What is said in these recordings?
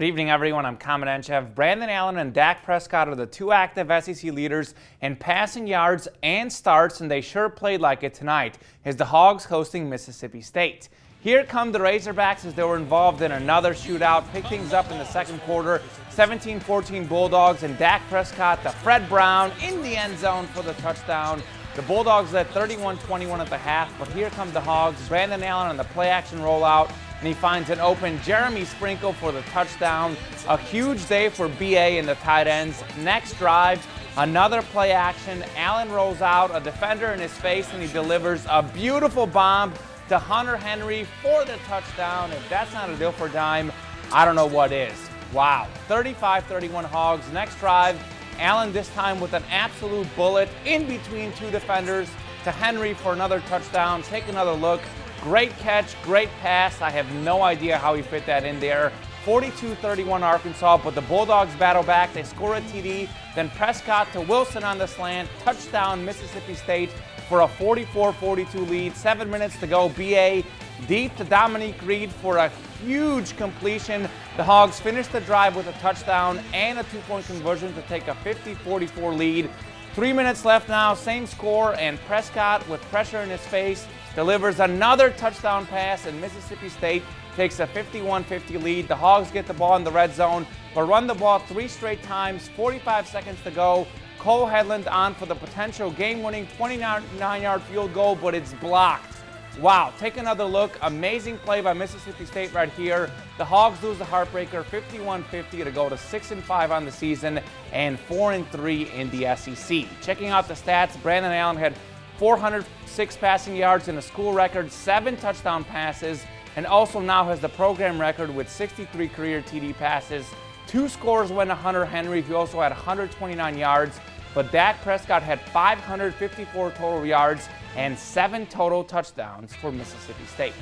Good evening, everyone. I'm Kamen. Brandon Allen and Dak Prescott are the two active SEC leaders in passing yards and starts, and they sure played like it tonight as the Hogs hosting Mississippi State. Here come the Razorbacks as they were involved in another shootout. Pick things up in the second quarter. 17-14 Bulldogs, and Dak Prescott to Fred Brown in the end zone for the touchdown. The Bulldogs led 31-21 at the half, but here come the Hogs. Brandon Allen on the play-action rollout, and he finds an open Jeremy Sprinkle for the touchdown. A huge day for BA and the tight ends. Next drive, another play action. Allen rolls out, a defender in his face, and he delivers a beautiful bomb to Hunter Henry for the touchdown. If that's not a deal for dime, I don't know what is. Wow. 35-31 Hogs. Next drive, Allen this time with an absolute bullet in between two defenders to Henry for another touchdown. Take another look. Great catch, great pass. I have no idea how he fit that in there. 42-31 Arkansas, but the Bulldogs battle back. They score a TD, then Prescott to Wilson on the slant. Touchdown Mississippi State for a 44-42 lead. 7 minutes to go. BA deep to Dominique Reed for a huge completion. The Hogs finish the drive with a touchdown and a two-point conversion to take a 50-44 lead. 3 minutes left now, same score, and Prescott with pressure in his face delivers another touchdown pass, and Mississippi State takes a 51-50 lead. The Hogs get the ball in the red zone, but run the ball 3 straight times. 45 seconds to go. Cole Headland on for the potential game-winning 29-yard field goal, but it's blocked. Wow, take another look. Amazing play by Mississippi State right here. The Hogs lose the heartbreaker 51-50 to go to 6-5 on the season and 4-3 in the SEC. Checking out the stats, Brandon Allen had 406 passing yards and a school record, 7 touchdown passes, and also now has the program record with 63 career TD passes. 2 scores went to Hunter Henry, who also had 129 yards, but Dak Prescott had 554 total yards and 7 total touchdowns for Mississippi State.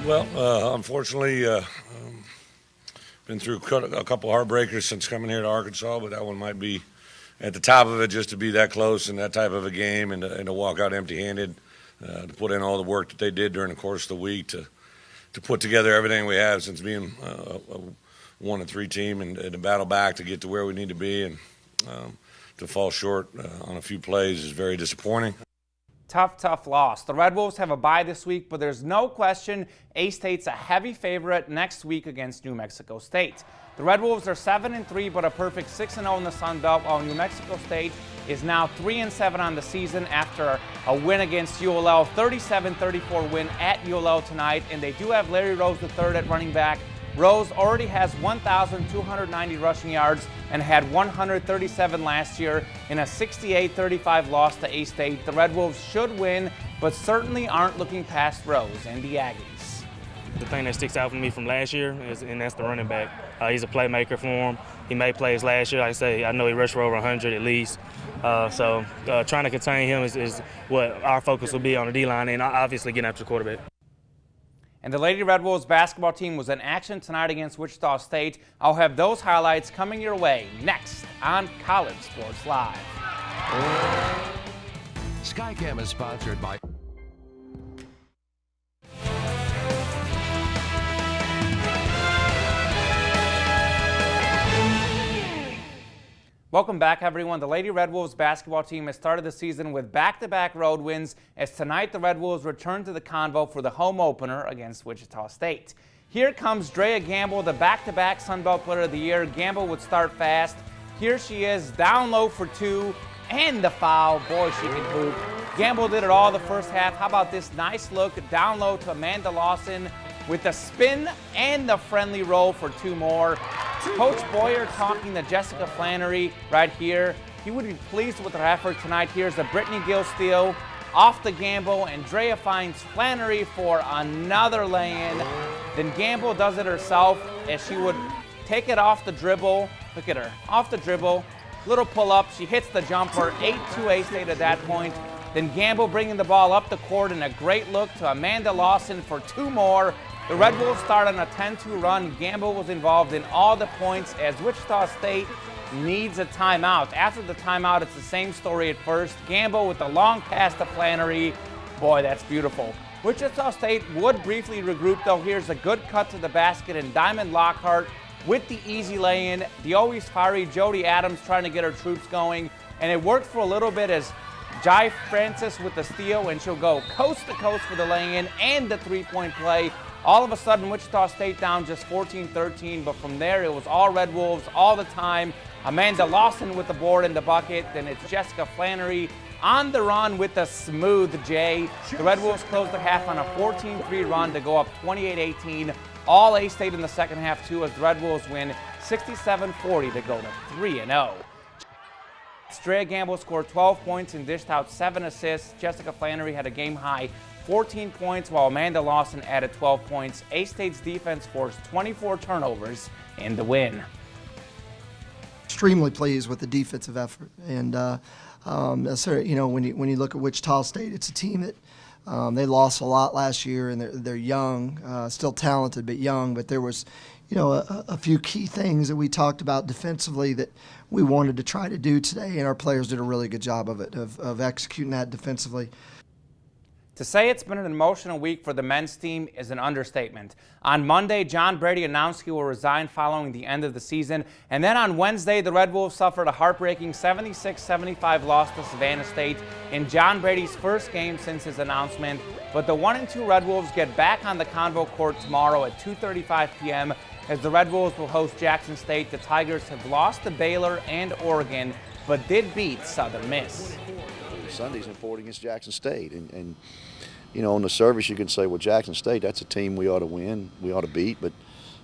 Well, unfortunately, been through a couple heartbreakers since coming here to Arkansas, but that one might be at the top of it, just to be that close in that type of a game and to walk out empty-handed, to put in all the work that they did during the course of the week to put together everything we have since being a 1-3 team and to battle back to get to where we need to be, and to fall short on a few plays is very disappointing. Tough loss. The Red Wolves have a bye this week, but there's no question A-State's a heavy favorite next week against New Mexico State. The Red Wolves are 7-3, but a perfect 6-0 in the Sun Belt, while New Mexico State is now 3-7 on the season after a win against ULL, 37-34 win at ULL tonight, and they do have Larry Rose III at running back. Rose already has 1,290 rushing yards and had 137 last year in a 68-35 loss to A-State. The Red Wolves should win, but certainly aren't looking past Rose and the Aggies. The thing that sticks out for me from last year and that's the running back. He's a playmaker for him. He made plays last year. Like I say, I know he rushed for over 100 at least. So trying to contain him is what our focus will be on the D-line, and obviously getting after the quarterback. And the Lady Red Wolves basketball team was in action tonight against Wichita State. I'll have those highlights coming your way next on College Sports Live. SkyCam is sponsored by Welcome back, everyone. The Lady Red Wolves basketball team has started the season with back-to-back road wins, as tonight the Red Wolves return to the Convo for the home opener against Wichita State. Here comes Drea Gamble, the back-to-back Sun Belt Player of the Year. Gamble would start fast. Here she is, down low for 2, and the foul. Boy, she can hoop. Gamble did it all the first half. How about this nice look down low to Amanda Lawson with the spin and the friendly roll for 2 more. Coach Boyer talking to Jessica Flannery right here. He would be pleased with her effort tonight. Here's a Brittany Gill steal off the Gamble, and Drea finds Flannery for another lay-in. Then Gamble does it herself as she would take it off the dribble. Look at her, off the dribble, little pull-up. She hits the jumper, 8-2 A-State at that point. Then Gamble bringing the ball up the court, and a great look to Amanda Lawson for 2 more. The Red Wolves start on a 10-2 run. Gamble was involved in all the points as Wichita State needs a timeout. After the timeout, it's the same story at first. Gamble with the long pass to Flannery. Boy, that's beautiful. Wichita State would briefly regroup, though. Here's a good cut to the basket, and Diamond Lockhart with the easy lay-in. The always fiery Jody Adams trying to get her troops going, and it worked for a little bit as Jai Francis with the steal, and she'll go coast to coast for the lay-in and the three-point play. All of a sudden, Wichita State down just 14-13, but from there it was all Red Wolves all the time. Amanda Lawson with the board in the bucket, then it's Jessica Flannery on the run with the smooth J. The Red Wolves closed the half on a 14-3 run to go up 28-18. All A-State in the second half, too, as the Red Wolves win 67-40 to go to 3-0. Strea Gamble scored 12 points and dished out 7 assists. Jessica Flannery had a game-high 14 points, while Amanda Lawson added 12 points. A-State's defense forced 24 turnovers in the win. Extremely pleased with the defensive effort, and you know, when you look at Wichita State, it's a team that they lost a lot last year, and they're young, still talented but young. But there was, you know, a few key things that we talked about defensively that we wanted to try to do today, and our players did a really good job of it, of executing that defensively. To say it's been an emotional week for the men's team is an understatement. On Monday, John Brady announced he will resign following the end of the season. And then on Wednesday, the Red Wolves suffered a heartbreaking 76-75 loss to Savannah State in John Brady's first game since his announcement. But the 1-2 Red Wolves get back on the Convo Court tomorrow at 2:35 p.m. as the Red Wolves will host Jackson State. The Tigers have lost to Baylor and Oregon, but did beat Southern Miss. Sunday's important against Jackson State, and you know, on the surface you can say, well, Jackson State, that's a team we ought to win, we ought to beat. But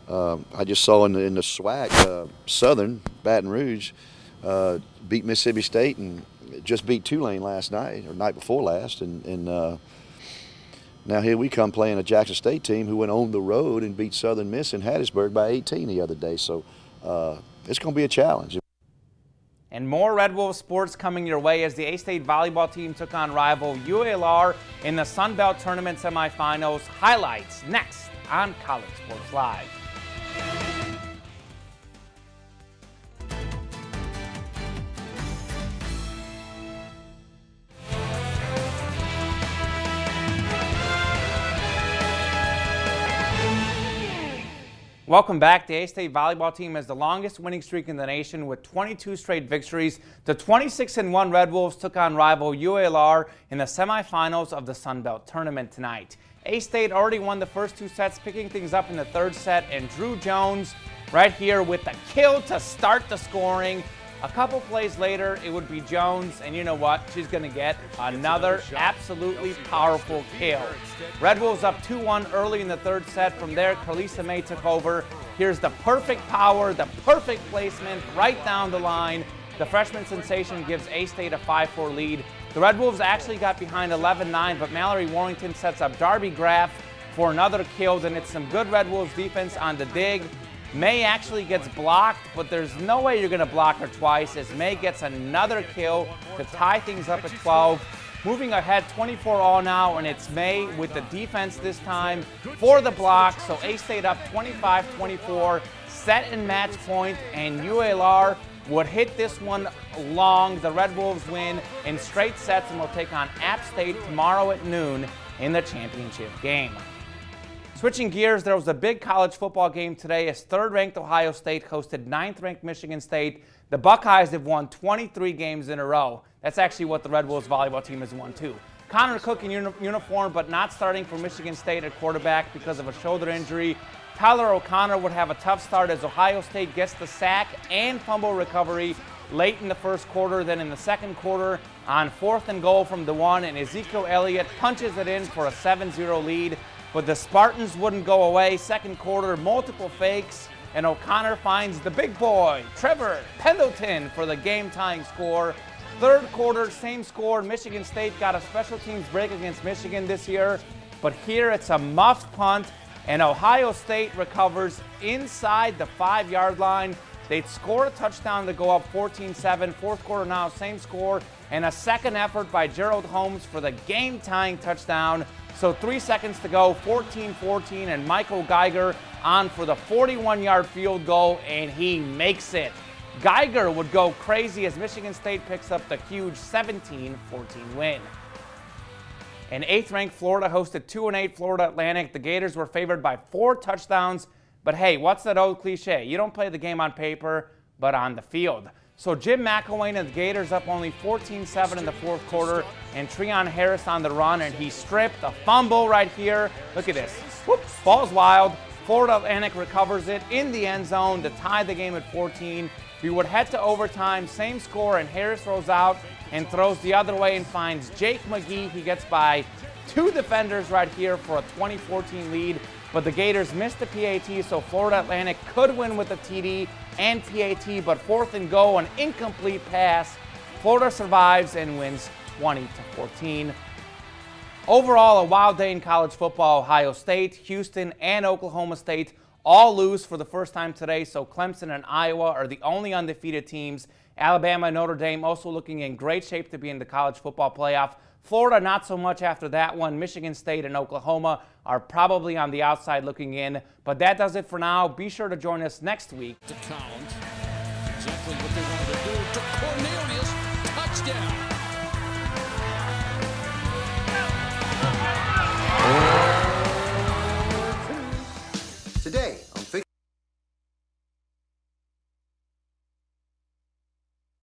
I just saw in the SWAC, Southern Baton Rouge beat Mississippi State and just beat Tulane last night or night before last, and now here we come playing a Jackson State team who went on the road and beat Southern Miss in Hattiesburg by 18 the other day. So it's going to be a challenge. And more Red Wolves sports coming your way as the A-State volleyball team took on rival UALR in the Sun Belt Tournament semifinals. Highlights next on College Sports Live. Welcome back. The A-State volleyball team has the longest winning streak in the nation with 22 straight victories. The 26-1 Red Wolves took on rival UALR in the semifinals of the Sun Belt Tournament tonight. A-State already won the first two sets, picking things up in the third set, and Drew Jones right here with the kill to start the scoring. A couple plays later, it would be Jones, and you know what? She's going to get another absolutely powerful kill. Red Wolves up 2-1 early in the third set. From there, Carlisa May took over. Here's the perfect power, the perfect placement right down the line. The freshman sensation gives A-State a 5-4 lead. The Red Wolves actually got behind 11-9, but Mallory Warrington sets up Darby Graff for another kill. Then it's some good Red Wolves defense on the dig. May actually gets blocked, but there's no way you're going to block her twice as May gets another kill to tie things up at 12. Moving ahead 24-all now, and it's May with the defense this time for the block. So A-State up 25-24, set and match point, and UALR would hit this one long. The Red Wolves win in straight sets and will take on App State tomorrow at noon in the championship game. Switching gears, there was a big college football game today as third-ranked Ohio State hosted ninth-ranked Michigan State. The Buckeyes have won 23 games in a row. That's actually what the Red Wolves volleyball team has won too. Connor Cook in uniform, but not starting for Michigan State at quarterback because of a shoulder injury. Tyler O'Connor would have a tough start as Ohio State gets the sack and fumble recovery late in the first quarter. Then in the second quarter, on 4th and goal from the 1, and Ezekiel Elliott punches it in for a 7-0 lead. But the Spartans wouldn't go away. Second quarter, multiple fakes, and O'Connor finds the big boy, Trevor Pendleton, for the game-tying score. Third quarter, same score. Michigan State got a special teams break against Michigan this year, but here it's a muffed punt, and Ohio State recovers inside the 5-yard line. They'd score a touchdown to go up 14-7. Fourth quarter now, same score, and a second effort by Gerald Holmes for the game-tying touchdown. So 3 seconds to go, 14-14, and Michael Geiger on for the 41-yard field goal, and he makes it. Geiger would go crazy as Michigan State picks up the huge 17-14 win. And 8th-ranked Florida hosted 2-8 Florida Atlantic. The Gators were favored by 4 touchdowns, But hey, what's that old cliche? You don't play the game on paper, but on the field. So Jim McElwain and the Gators up only 14-7 in the fourth quarter, and Treon Harris on the run, and he stripped a fumble right here. Look at this. Whoop, ball's wild. Florida Atlantic recovers it in the end zone to tie the game at 14. We would head to overtime, same score, and Harris throws out and throws the other way and finds Jake McGee. He gets by 2 defenders right here for a 20-14 lead, but the Gators missed the PAT, so Florida Atlantic could win with the TD and PAT, but 4th and goal, an incomplete pass. Florida survives and wins 20-14. Overall, a wild day in college football. Ohio State, Houston, and Oklahoma State all lose for the first time today, so Clemson and Iowa are the only undefeated teams. Alabama and Notre Dame also looking in great shape to be in the college football playoff. Florida, not so much after that one. Michigan State and Oklahoma are probably on the outside looking in. But that does it for now. Be sure to join us next week. To Collins. Exactly what they wanted to do. To Cornelius. Touchdown.